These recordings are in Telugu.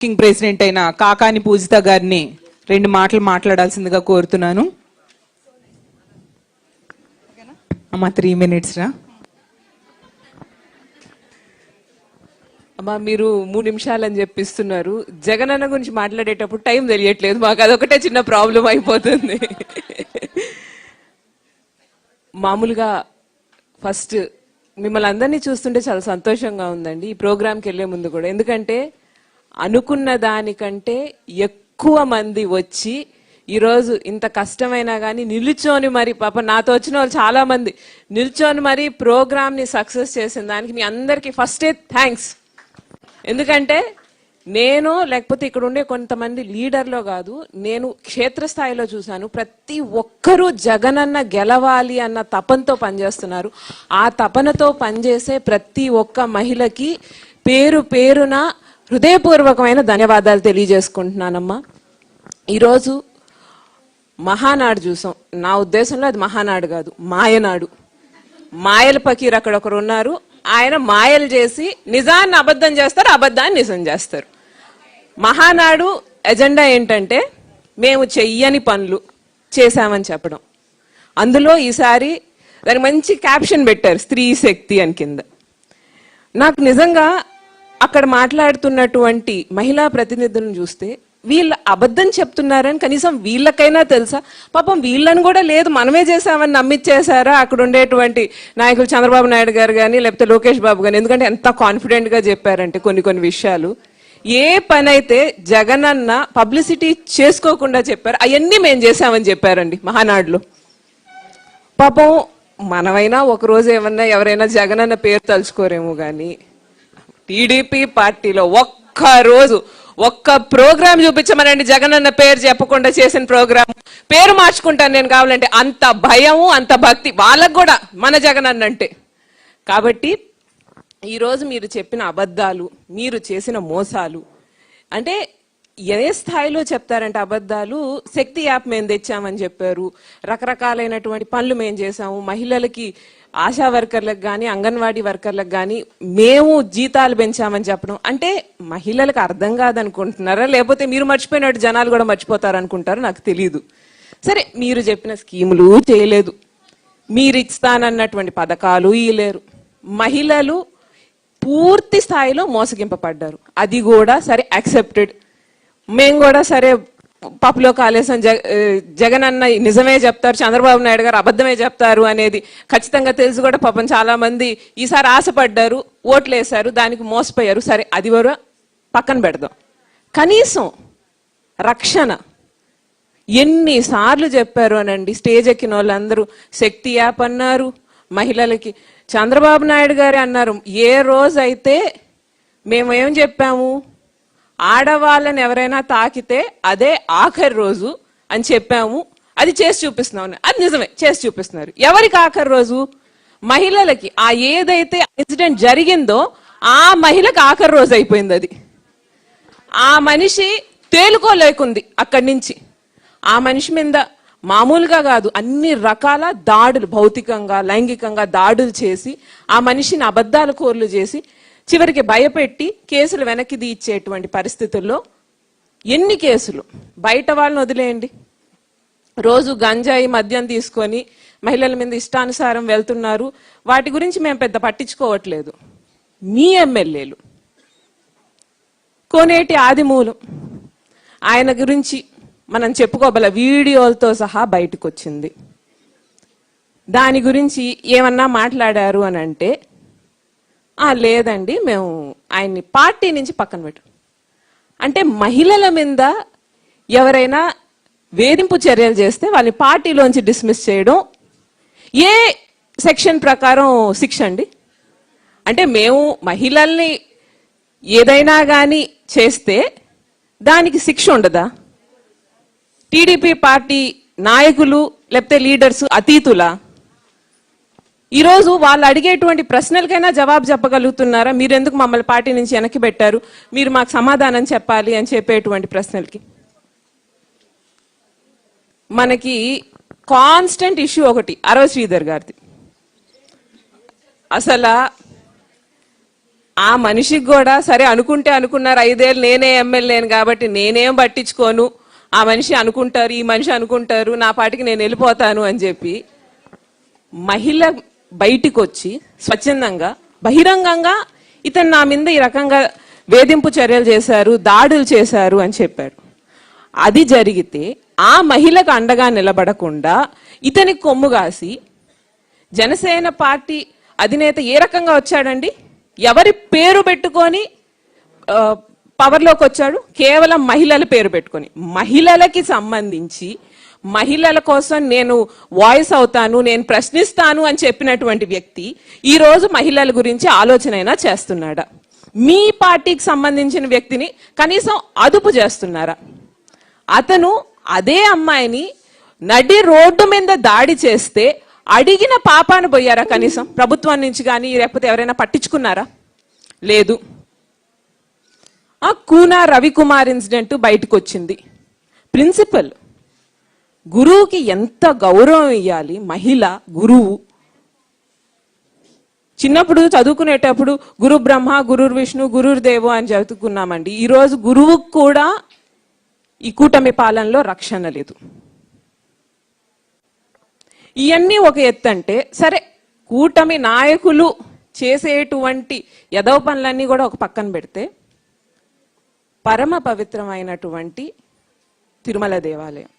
కింగ్ ప్రెసిడెంట్ అయిన కాకాని పూజిత గారిని రెండు మాటలు మాట్లాడాల్సిందిగా కోరుతున్నాను. అమ్మా 3 minutes రా అమ్మా. మీరు 3 నిమిషాలు అని చెప్పిస్తున్నారు. జగనన్న గురించి మాట్లాడేటప్పుడు టైం తెలియట్లేదు మాకు, అదొకటే చిన్న ప్రాబ్లం అయిపోతుంది. మామూలుగా ఫస్ట్ మిమ్మల్ని అందరినీ చూస్తుంటే చాలా సంతోషంగా ఉందండి ఈ ప్రోగ్రాంకి వెళ్లే ముందు కూడా. ఎందుకంటే అనుకున్న దానికంటే ఎక్కువ మంది వచ్చి ఈరోజు ఇంత కష్టమైనా కానీ నిల్చొని మరి పాప నాతో వచ్చిన వాళ్ళు చాలా మంది నిల్చొని మరి ప్రోగ్రామ్ ని సక్సెస్ చేసిన దానికి మీ అందరికీ ఫస్టే థ్యాంక్స్. ఎందుకంటే నేను లేకపోతే ఇక్కడ ఉండే కొంతమంది లీడర్లో కాదు, నేను క్షేత్రస్థాయిలో చూశాను. ప్రతి ఒక్కరూ జగనన్న గెలవాలి అన్న తపనతో పనిచేస్తున్నారు. ఆ తపనతో పనిచేసే ప్రతి ఒక్క మహిళకి పేరు పేరున హృదయపూర్వకమైన ధన్యవాదాలు తెలియజేసుకుంటున్నానమ్మా. ఈరోజు మహానాడు చూసాం. నా ఉద్దేశంలో అది మహానాడు కాదు, మాయనాడు. మాయల పకీర్ అక్కడ ఒకరు ఉన్నారు. ఆయన మాయలు చేసి నిజాన్ని అబద్ధం చేస్తారు, అబద్ధాన్ని నిజం చేస్తారు. మహానాడు ఎజెండా ఏంటంటే మేము చెయ్యని పనులు చేశామని చెప్పడం. అందులో ఈసారి దానికి మంచి క్యాప్షన్ పెట్టారు, స్త్రీ శక్తి అని కింద. నాకు నిజంగా అక్కడ మాట్లాడుతున్నటువంటి మహిళా ప్రతినిధులను చూస్తే వీళ్ళు అబద్ధం చెప్తున్నారని కనీసం వీళ్ళకైనా తెలుసా? పాపం వీళ్ళని కూడా లేదు మనమే చేసామని నమ్మిచ్చేసారా అక్కడ ఉండేటువంటి నాయకులు చంద్రబాబు నాయుడు గారు కానీ లేకపోతే లోకేష్ బాబు కానీ? ఎందుకంటే ఎంత కాన్ఫిడెంట్ గా చెప్పారంటే కొన్ని విషయాలు. ఏ పని అయితే జగనన్న పబ్లిసిటీ చేసుకోకుండా చెప్పారు అవన్నీ మేము చేసామని చెప్పారండి మహానాడులో. పాపం మనమైనా ఒకరోజు ఏమన్నా ఎవరైనా జగనన్న పేరు తలుచుకోరేమో కానీ టీడీపీ పార్టీలో ఒక్క ప్రోగ్రామ్ చూపించమనండి జగనన్న పేరు చెప్పకుండా చేసిన ప్రోగ్రామ్. పేరు మార్చుకుంటాను నేను కావాలంటే. అంత భయము అంత భక్తి వాళ్ళకు కూడా మన జగనన్న అంటే. కాబట్టి ఈరోజు మీరు చెప్పిన అబద్ధాలు, మీరు చేసిన మోసాలు అంటే ఏ స్థాయిలో చెప్తారంటే అబద్ధాలు. శక్తి యాప్ మేము తెచ్చామని చెప్పారు, రకరకాలైనటువంటి పనులు మేము చేసాము, మహిళలకి ఆశా వర్కర్లకు కానీ అంగన్వాడీ వర్కర్లకు కానీ మేము జీతాలు పెంచామని చెప్పడం. అంటే మహిళలకు అర్థం కాదనుకుంటున్నారా లేకపోతే మీరు మర్చిపోయినట్టు జనాలు కూడా మర్చిపోతారనుకుంటారో నాకు తెలియదు. సరే, మీరు చెప్పిన స్కీములు చేయలేదు, మీరు ఇస్తానన్నటువంటి పథకాలు ఇయ్యలేరు. మహిళలు పూర్తి స్థాయిలో మోసగింపబడ్డారు. అది కూడా సరే యాక్సెప్టెడ్. మేము కూడా సరే పప్పులో కాలేసం జగనన్న నిజమే చెప్తారు, చంద్రబాబు నాయుడు గారు అబద్ధమే చెప్తారు అనేది ఖచ్చితంగా తెలుసు కూడా. పాపం చాలా మంది ఈసారి ఆశపడ్డారు, ఓట్లు వేశారు, దానికి మోసపోయారు. సరే, అది వరకు పక్కన పెడదాం. కనీసం రక్షణ ఎన్నిసార్లు చెప్పారు అనండి. స్టేజ్ ఎక్కిన వాళ్ళందరూ శక్తి యాప్ అన్నారు, మహిళలకి చంద్రబాబు నాయుడు గారే అన్నారు. ఏ రోజైతే మేము ఏం చెప్పాము, ఆడవాళ్ళని ఎవరైనా తాకితే అదే ఆఖరి రోజు అని చెప్పాము, అది చేసి చూపిస్తున్నాం. అది నిజమే, చేసి చూపిస్తున్నారు. ఎవరికి ఆఖరి రోజు? మహిళలకి. ఆ ఏదైతే ఇన్సిడెంట్ జరిగిందో ఆ మహిళకి ఆఖరి రోజు అయిపోయింది. అది ఆ మనిషి తేలుకోలేకుంది అక్కడి నుంచి. ఆ మనిషి మీద మామూలుగా కాదు అన్ని రకాల దాడులు, భౌతికంగా లైంగికంగా దాడులు చేసి ఆ మనిషిని అబద్ధాల కోర్లు చేసి చివరికి భయపెట్టి కేసులు వెనక్కి తీర్చేటువంటి పరిస్థితుల్లో ఎన్ని కేసులు. బయట వాళ్ళని వదిలేయండి, రోజు గంజాయి మద్యం తీసుకొని మహిళల మీద ఇష్టానుసారం వెళ్తున్నారు, వాటి గురించి మేము పెద్ద పట్టించుకోవట్లేదు. మీ ఎమ్మెల్యేలు కోనేటి ఆదిమూలం, ఆయన గురించి మనం చెప్పుకోగల వీడియోలతో సహా బయటకు వచ్చింది. దాని గురించి ఏమన్నా మాట్లాడారు అని అంటే లేదండి మేము ఆయన్ని పార్టీ నుంచి పక్కన పెట్టు అంటే, మహిళల మీద ఎవరైనా వేధింపు చర్యలు చేస్తే వాళ్ళని పార్టీలోంచి డిస్మిస్ చేయడం ఏ సెక్షన్ ప్రకారం శిక్ష అండి? అంటే మేము మహిళల్ని ఏదైనా కానీ చేస్తే దానికి శిక్ష ఉండదా? టీడీపీ పార్టీ నాయకులు లేకపోతే లీడర్స్ అతీతులా? ఈరోజు వాళ్ళు అడిగేటువంటి ప్రశ్నలకైనా జవాబు చెప్పగలుగుతున్నారా? మీరు ఎందుకు మమ్మల్ని పార్టీ నుంచి వెనక్కి పెట్టారు, మీరు మాకు సమాధానం చెప్పాలి అని చెప్పేటువంటి ప్రశ్నలకి. మనకి కాన్స్టెంట్ ఇష్యూ ఒకటి అరవ శ్రీధర్ గారిది. అసలు ఆ మనిషికి కూడా సరే అనుకుంటే అనుకున్నారు, 5 ఏళ్ళు నేనే ఎమ్మెల్యేను కాబట్టి నేనేం పట్టించుకోను, ఆ మనిషి అనుకుంటారు, ఈ మనిషి అనుకుంటారు, నా పాటికి నేను వెళ్ళిపోతాను అని చెప్పి మహిళ బయటికి వచ్చి స్వచ్ఛందంగా బహిరంగంగా ఇతను నా మీద ఈ రకంగా వేధింపు చర్యలు చేశారు, దాడులు చేశారు అని చెప్పాడు. అది జరిగితే ఆ మహిళకు అండగా నిలబడకుండా ఇతనికి కొమ్ము కాసి జనసేన పార్టీ అధినేత ఏ రకంగా వచ్చాడండి? ఎవరి పేరు పెట్టుకొని పవర్లోకి వచ్చాడు? కేవలం మహిళల పేరు పెట్టుకొని. మహిళలకి సంబంధించి మహిళల కోసం నేను వాయిస్ అవుతాను, నేను ప్రశ్నిస్తాను అని చెప్పినటువంటి వ్యక్తి ఈ రోజు మహిళల గురించి ఆలోచన అయినా చేస్తున్నాడా? మీ పార్టీకి సంబంధించిన వ్యక్తిని కనీసం అదుపు చేస్తున్నారా? అతను అదే అమ్మాయిని నడి రోడ్డు మీద దాడి చేస్తే అడిగిన పాపాను పోయారా? కనీసం ప్రభుత్వం నుంచి కానీ లేకపోతే ఎవరైనా పట్టించుకున్నారా? లేదు. ఆ కూనా రవికుమార్ ఇన్సిడెంట్ బయటకు వచ్చింది. ప్రిన్సిపల్ గురువుకి ఎంత గౌరవం ఇవ్వాలి? మహిళ గురువు. చిన్నప్పుడు చదువుకునేటప్పుడు గురు బ్రహ్మ, గురుర్ విష్ణు, గురుర్ దేవో అని చదువుకున్నామండి. ఈరోజు గురువుకు కూడా ఈ కూటమి పాలనలో రక్షణ లేదు. ఇవన్నీ ఒక ఎత్తు అంటే సరే, కూటమి నాయకులు చేసేటువంటి యదవ పనులన్నీ కూడా ఒక పక్కన పెడితే, పరమ పవిత్రమైనటువంటి తిరుమల దేవాలయం,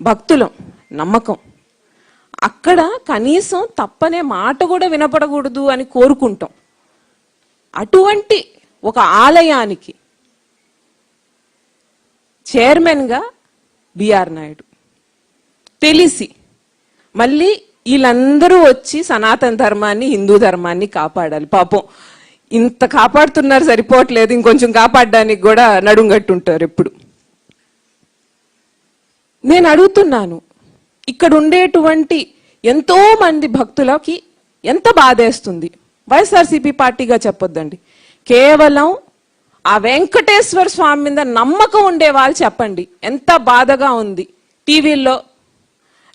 భక్తులం, నమ్మకం, అక్కడ కనీసం తప్పనే మాట కూడా వినపడకూడదు అని కోరుకుంటాం. అటువంటి ఒక ఆలయానికి చైర్మన్గా బిఆర్ నాయుడు తెలిసి మళ్ళీ వీళ్ళందరూ వచ్చి సనాతన ధర్మాన్ని, హిందూ ధర్మాన్ని కాపాడాలి. పాపం ఇంత కాపాడుతున్నారు, సరిపోవట్లేదు, ఇంకొంచెం కాపాడడానికి కూడా నడుంగట్టుంటారు ఎప్పుడు. నేను అడుగుతున్నాను, ఇక్కడ ఉండేటువంటి ఎంతో మంది భక్తులకి ఎంత బాధేస్తుంది? వైఎస్ఆర్సీపీ పార్టీగా చెప్పొద్దండి, కేవలం ఆ వెంకటేశ్వర స్వామి మీద నమ్మకం ఉండే వాళ్ళు చెప్పండి ఎంత బాధగా ఉంది. టీవీల్లో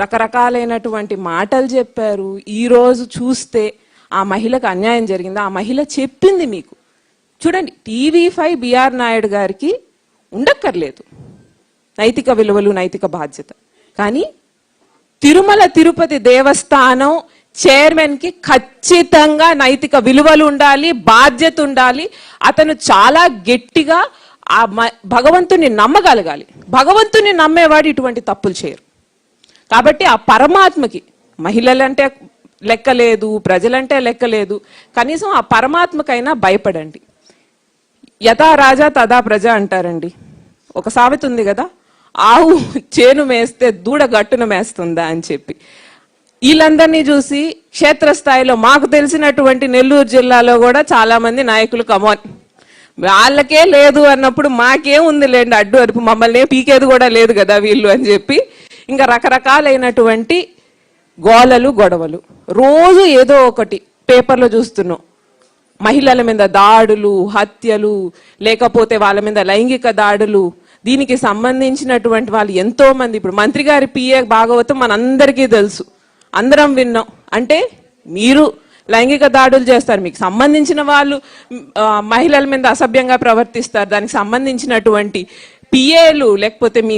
రకరకాలైనటువంటి మాటలు చెప్పారు. ఈరోజు చూస్తే ఆ మహిళకు అన్యాయం జరిగింది. ఆ మహిళ చెప్పింది మీకు చూడండి. టీవీ5 బిఆర్ నాయుడు గారికి ఉండక్కర్లేదు నైతిక విలువలు, నైతిక బాధ్యత, కానీ తిరుమల తిరుపతి దేవస్థానం చైర్మన్ కి ఖచ్చితంగా నైతిక విలువలు ఉండాలి, బాధ్యత ఉండాలి. అతను చాలా గట్టిగా ఆ భగవంతుని నమ్మగలగాలి. భగవంతుని నమ్మేవాడు ఇటువంటి తప్పులు చేయరు. కాబట్టి ఆ పరమాత్మకి మహిళలంటే లెక్కలేదు, ప్రజలంటే లెక్కలేదు, కనీసం ఆ పరమాత్మకైనా భయపడండి. యథా రాజా తదా ప్రజ అంటారండి. ఒక సామెత ఉంది కదా, ఆవు చేను మేస్తే దూడ గట్టున మేస్తుందా అని చెప్పి. వీళ్ళందరినీ చూసి క్షేత్రస్థాయిలో మాకు తెలిసినటువంటి నెల్లూరు జిల్లాలో కూడా చాలా మంది నాయకులు కమాన్, వాళ్ళకే లేదు అన్నప్పుడు మాకేం ఉంది లేండి అడ్డు అరుపు, మమ్మల్ని పీకేది కూడా లేదు కదా వీళ్ళు అని చెప్పి ఇంకా రకరకాలైనటువంటి గోలలు, గొడవలు. రోజు ఏదో ఒకటి పేపర్లో చూస్తున్నాం. మహిళల మీద దాడులు, హత్యలు, లేకపోతే వాళ్ళ మీద లైంగిక దాడులు. దీనికి సంబంధించినటువంటి వాళ్ళు ఎంతో మంది, ఇప్పుడు మంత్రి గారి పిఏ భాగవతం మనందరికీ తెలుసు, అందరం విన్నాం. అంటే మీరు లైంగిక దాడులు చేస్తారు, మీకు సంబంధించిన వాళ్ళు మహిళల మీద అసభ్యంగా ప్రవర్తిస్తారు, దానికి సంబంధించినటువంటి పిఏలు లేకపోతే మీ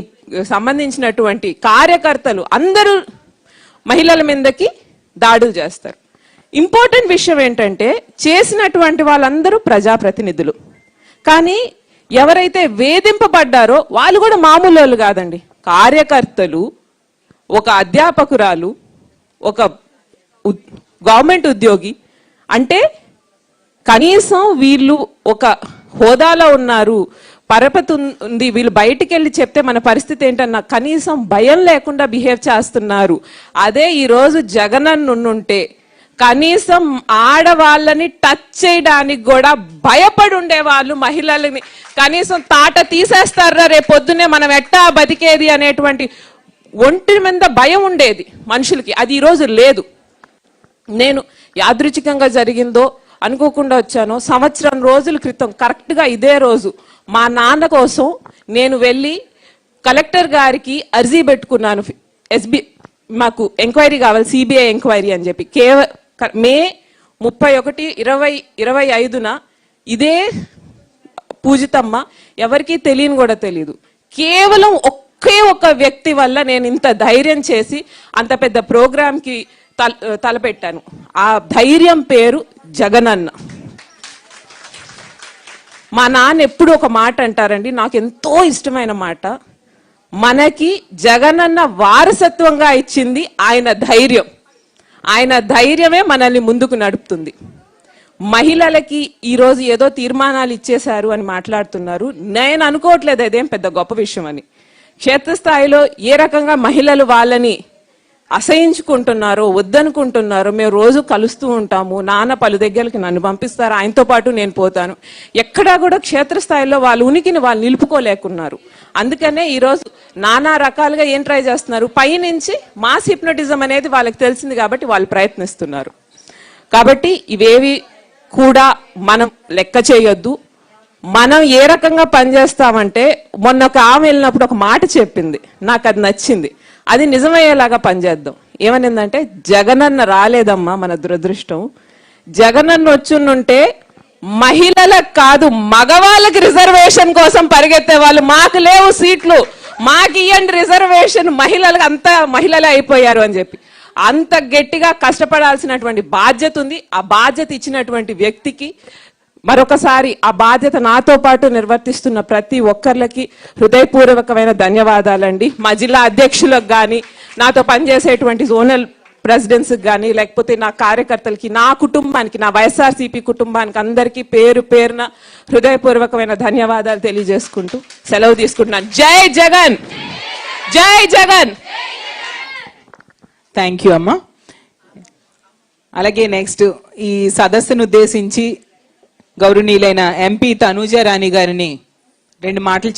సంబంధించినటువంటి కార్యకర్తలు అందరూ మహిళల మీదకి దాడులు చేస్తారు. ఇంపార్టెంట్ విషయం ఏంటంటే చేసినటువంటి వాళ్ళందరూ ప్రజాప్రతినిధులు, కానీ ఎవరైతే వేధింపబడ్డారో వాళ్ళు కూడా మామూలు వాళ్ళు కాదండి. కార్యకర్తలు, ఒక అధ్యాపకురాలు, ఒక గవర్నమెంట్ ఉద్యోగి. అంటే కనీసం వీళ్ళు ఒక హోదాలో ఉన్నారు, పరపతి ఉంది, వీళ్ళు బయటికి వెళ్ళి చెప్తే మన పరిస్థితి ఏంటన్నా కనీసం భయం లేకుండా బిహేవ్ చేస్తున్నారు. అదే ఈరోజు జగనన్న ఉండుంటే కనీసం ఆడవాళ్ళని టచ్ చేయడానికి కూడా భయపడి ఉండేవాళ్ళు. మహిళలని కనీసం తాట తీసేస్తారా రేపు పొద్దునే మనం ఎట్టా బతికేది అనేటువంటి ఒంటి మీద భయం ఉండేది మనుషులకి. అది ఈరోజు లేదు. నేను యాదృచ్ఛికంగా జరిగిందో అనుకోకుండా వచ్చాను. సంవత్సరం రోజుల క్రితం కరెక్ట్గా ఇదే రోజు మా నాన్న కోసం నేను వెళ్ళి కలెక్టర్ గారికి అర్జీ పెట్టుకున్నాను. మాకు ఎంక్వైరీ కావాలి, సిబిఐ ఎంక్వైరీ అని చెప్పి. మే 31, 2025 ఇదే పూజితమ్మ ఎవరికీ తెలియని కూడా తెలియదు. కేవలం ఒకే ఒక వ్యక్తి వల్ల నేను ఇంత ధైర్యం చేసి అంత పెద్ద ప్రోగ్రాంకి తలపెట్టాను. ఆ ధైర్యం పేరు జగనన్న. మా నాన్న ఎప్పుడు ఒక మాట అంటారండి, నాకు ఎంతో ఇష్టమైన మాట. మనకి జగనన్న వారసత్వంగా ఇచ్చింది ఆయన ధైర్యం. ఆయన ధైర్యమే మనల్ని ముందుకు నడుపుతుంది. మహిళలకి ఈరోజు ఏదో తీర్మానాలు ఇచ్చేశారు అని మాట్లాడుతున్నారు. నేను అనుకోవట్లేదు అదేం పెద్ద గొప్ప విషయం అని. క్షేత్రస్థాయిలో ఏ రకంగా మహిళలు వాళ్ళని అసహించుకుంటున్నారో, వద్దనుకుంటున్నారో మేము రోజు కలుస్తూ ఉంటాము. నాన్న పలు దగ్గరికి నన్ను పంపిస్తారు, ఆయనతో పాటు నేను పోతాను. ఎక్కడా కూడా క్షేత్రస్థాయిలో వాళ్ళ ఉనికిని వాళ్ళు నిలుపుకోలేకున్నారు. అందుకనే ఈరోజు నానా రకాలుగా ఏం ట్రై చేస్తున్నారు, పైనుంచి మాస్ హిప్నోటిజం అనేది వాళ్ళకి తెలిసింది కాబట్టి వాళ్ళు ప్రయత్నిస్తున్నారు. కాబట్టి ఇవేవి కూడా మనం లెక్క చేయొద్దు. మనం ఏ రకంగా పనిచేస్తామంటే, మొన్న ఒక ఆమె వెళ్ళినప్పుడు ఒక మాట చెప్పింది, నాకు అది నచ్చింది. అది నిజమయ్యేలాగా పనిచేద్దాం. ఏమనిందంటే, జగనన్న రాలేదమ్మా, మన దురదృష్టం. జగనన్న వచ్చుంటే మహిళలకు కాదు మగవాళ్ళకి రిజర్వేషన్ కోసం పరిగెత్తే వాళ్ళు. మాకు లేవు సీట్లు, మాకు ఇవ్వండి రిజర్వేషన్, మహిళలకు అంతా మహిళలే అయిపోయారు అని చెప్పి అంత గట్టిగా కష్టపడాల్సినటువంటి బాధ్యత ఉంది. ఆ బాధ్యత ఇచ్చినటువంటి వ్యక్తికి మరొకసారి ఆ బాధ్యత నాతో పాటు నిర్వర్తిస్తున్న ప్రతి ఒక్కరికి హృదయపూర్వకమైన ధన్యవాదాలండి. మా జిల్లా అధ్యక్షులకు కానీ, నాతో పనిచేసేటువంటి జోనల్ ప్రెసిడెంట్స్కి కానీ, లేకపోతే నా కార్యకర్తలకి, నా కుటుంబానికి, నా వైఎస్ఆర్సీపీ కుటుంబానికి అందరికీ పేరు పేరున హృదయపూర్వకమైన ధన్యవాదాలు తెలియజేసుకుంటూ సెలవు తీసుకుంటున్నాను. జై జగన్, జై జగన్. థ్యాంక్ యూ అమ్మా. అలాగే నెక్స్ట్ ఈ సదస్సును ఉద్దేశించి గౌరవనీయులైన ఎంపీ తనూజ రాణి గారిని 2 మాటలు